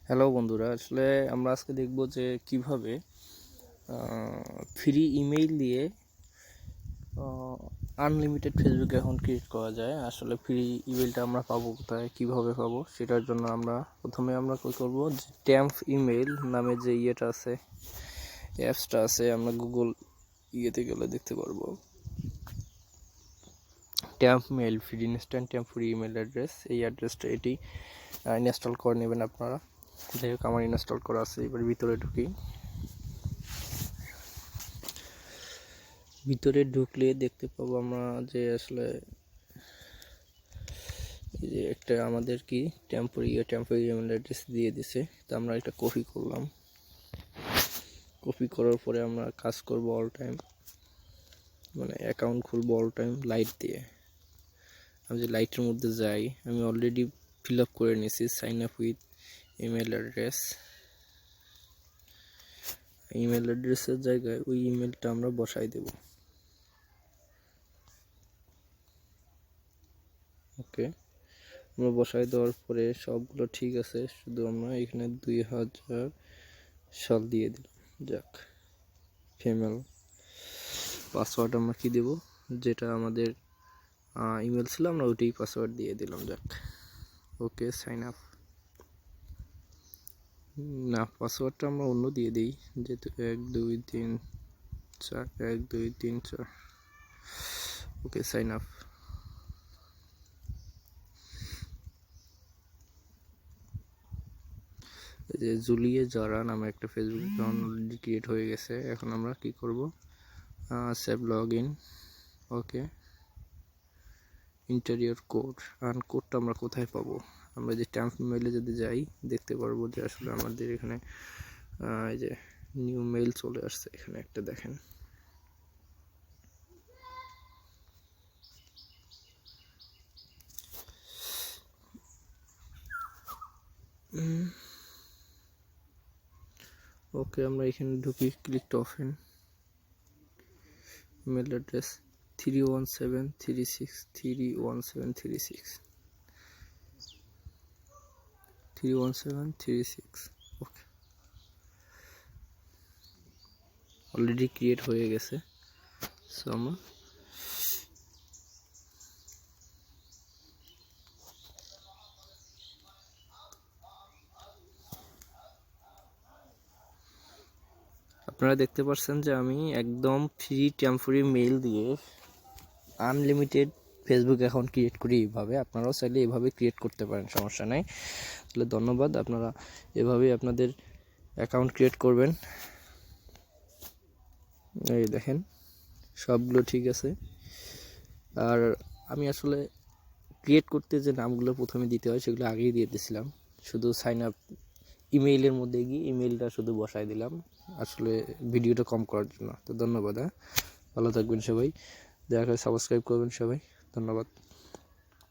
Hello বন্ধুরা, আসলে আমরা আজকে দেখব যে কিভাবে ফ্রি ইমেইল দিয়ে আনলিমিটেড ফেসবুক অ্যাকাউন্ট ক্রিয়েট করা যায়। আসলে ফ্রি ইমেইলটা আমরা পাবো কোথায়, কিভাবে পাবো, সেটার জন্য প্রথমে আমরা কী করবো, যে ট্যাম্প ইমেইল নামে যে ইয়েটা আছে, অ্যাপসটা আছে, আমরা গুগল ইয়েতে গেলে দেখতে পারবো temp mail free instant temp free email address. এই অ্যাড্রেসটা এটি ইনস্টল করে নেবেন আপনারা। যাই হোক, আমার ইনস্টল করা আছে। এবার ভিতরে ঢুকলে দেখতে পাবো আমরা যে আসলে এই যে একটা আমাদের কি টেম্পোরারি ইমেল অ্যাড্রেস দিয়ে দিছে। তো আমরা এটা কপি করলাম। কপি করার পরে আমরা কাজ করব অল টাইম, মানে অ্যাকাউন্ট খুলবো অল টাইম লাইট দিয়ে। আমি যে লাইটের মধ্যে যাই, আমি অলরেডি ফিল আপ করে নিয়েছি sign up with email address. Email অ্যাড্রেসের জায়গায় ওই ইমেলটা আমরা বসাই দেব। ওকে, আমরা বসাই দেওয়ার পরে সবগুলো ঠিক আছে, শুধু আমরা এখানে 2000 সাল দিয়ে দিলাম। যাক, ফিমেল পাসওয়ার্ড আমরা কি দেব, যেটা আমাদের ইমেল ছিল আমরা ওইটাই পাসওয়ার্ড দিয়ে দিলাম। যাক, ওকে, সাইন আপ। না, পাসওয়ার্ডটা আমরা অন্য দিয়ে দিই, যেহেতু 1 2 3 4 1 2 3 4। ওকে, সাইন আপ। যে জুলিয়ে জারা নামে একটা ফেসবুক অ্যাকাউন্ট অলরেডি ক্রিয়েট হয়ে গেছে। এখন আমরা কি করব, save log in. Okay, interior code. আর কোডটা আমরা কোথায় পাবো? আমরা যে ট্যাম্প মেইলে যদি যাই, দেখতে পারবো যে আসলে আমাদের এখানে এই যে নিউ মেইল চলে আসছে। এখানে একটা দেখেন, ওকে, আমরা এখানে ঢুকি, click to open email address 31736 okay, already create হয়ে গেছে। সো আমরা আপনারা দেখতে পাচ্ছেন যে আমি একদম ফ্রি টেম্পোরারি মেইল দিয়ে আনলিমিটেড ফেসবুক অ্যাকাউন্ট ক্রিয়েট করি। এইভাবে আপনারাও চাইলে এভাবে ক্রিয়েট করতে পারেন, সমস্যা নেই। তাহলে ধন্যবাদ, আপনারা এভাবেই আপনাদের অ্যাকাউন্ট ক্রিয়েট করবেন। এই দেখেন, সবগুলো ঠিক আছে। আর আমি আসলে ক্রিয়েট করতে যে নামগুলো প্রথমে দিতে হয় সেগুলো আগেই দিয়ে দিয়েছিলাম, শুধু সাইন আপ ইমেইলের মধ্যে গিয়ে ইমেইলটা শুধু বসাই দিলাম, আসলে ভিডিওটা কম করার জন্য। তো ধন্যবাদ, ভালো থাকবেন সবাই, দয়া করে সাবস্ক্রাইব করবেন সবাই, ধন্যবাদ।